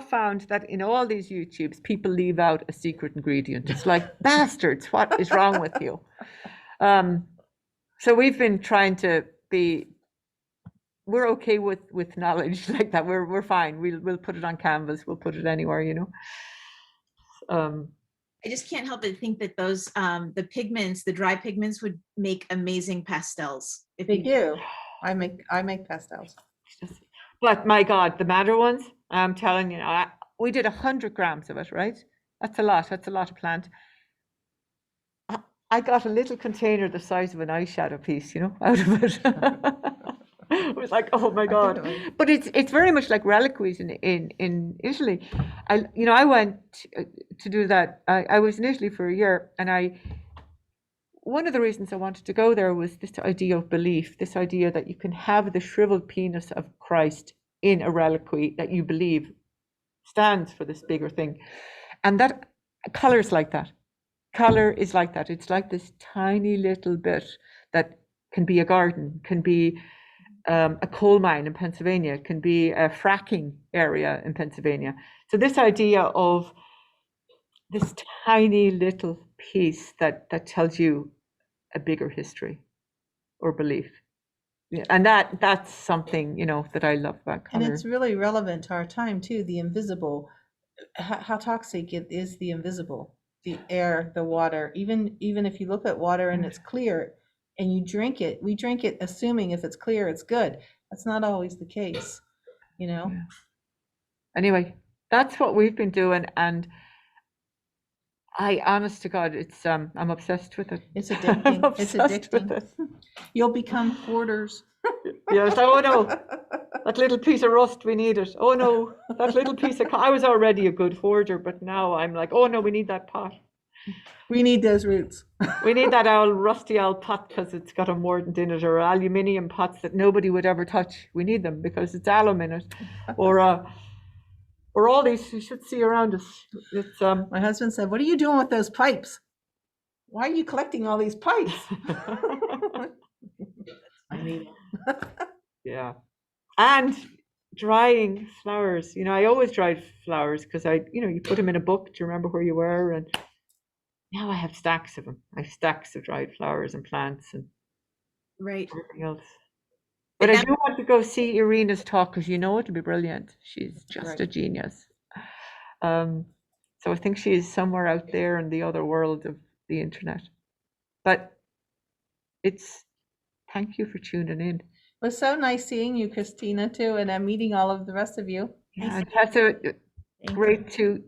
found that in all these YouTubes, people leave out a secret ingredient. It's like, bastards, what is wrong with you? So we've been trying to be, we're okay with knowledge like that. We're fine. We'll put it on canvas. We'll put it anywhere, you know. I just can't help but think that those the pigments, the dry pigments, would make amazing pastels. If they do, I make pastels. But my God, the madder ones, I'm telling you, we did 100 grams of it, right? That's a lot. That's a lot of plant. I got a little container the size of an eyeshadow piece, you know, out of it. It was like, oh my God. Definitely. But it's very much like reliquaries in Italy. I went to do that. I was in Italy for a year, and one of the reasons I wanted to go there was this idea of belief, this idea that you can have the shriveled penis of Christ in a reliquary that you believe stands for this bigger thing. And that color's like that. Color is like that. It's like this tiny little bit that can be a garden, can be a coal mine in Pennsylvania, can be a fracking area in Pennsylvania. So this idea of this tiny little piece that tells you a bigger history or belief. Yeah, and that's something, that I love about And color. it's really relevant to our time too, the invisible. How toxic it is, the invisible, the air, the water. Even if you look at water and it's clear and you drink it, we drink it assuming if it's clear, it's good. That's not always the case, Yeah. Anyway, that's what we've been doing, and honest to God, it's I'm obsessed with it. It's I'm addicting. It's obsessed with addicting. it. You'll become hoarders. Yes. Oh no, that little piece of rust, we need it. Oh no, that little piece of. I was already a good hoarder, but now I'm like, oh no, we need that pot. We need those roots. We need that old rusty old pot because it's got a mordant in it, or aluminium pots that nobody would ever touch. We need them because it's alum in it, or all these you should see around us. It's My husband said, "What are you doing with those pipes? Why are you collecting all these pipes?" Yeah, and drying flowers. I always dried flowers because you put them in a book to remember where you were, and now I have stacks of them. I have stacks of dried flowers and plants and Right. everything else. But I do want to go see Irina's talk because it'll be brilliant. She's just Right. a genius. So I think she's somewhere out there in the other world of the internet. But thank you for tuning in. It was so nice seeing you, Christina, too, and I'm meeting all of the rest of you. Yeah, Tessa, Thank you. great to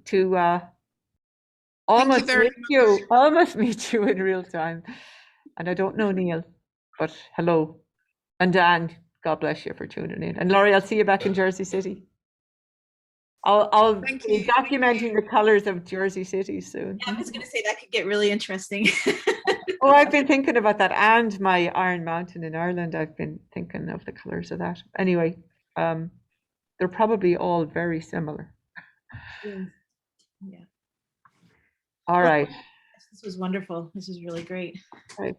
almost meet you in real time. And I don't know Neil, but hello. And Dan, God bless you for tuning in. And Laurie, I'll see you back in Jersey City. I'll be documenting the colors of Jersey City soon. I was going to say that could get really interesting. Oh, I've been thinking about that, and my Iron Mountain in Ireland. I've been thinking of the colors of that. Anyway, they're probably all very similar. Yeah. All right. This was wonderful. This is really great. Right.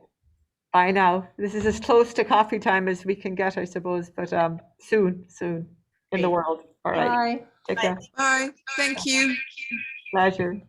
Bye now. This is as close to coffee time as we can get, I suppose, but soon in the world. All right. Bye. Take care. Bye. Thank you. Pleasure.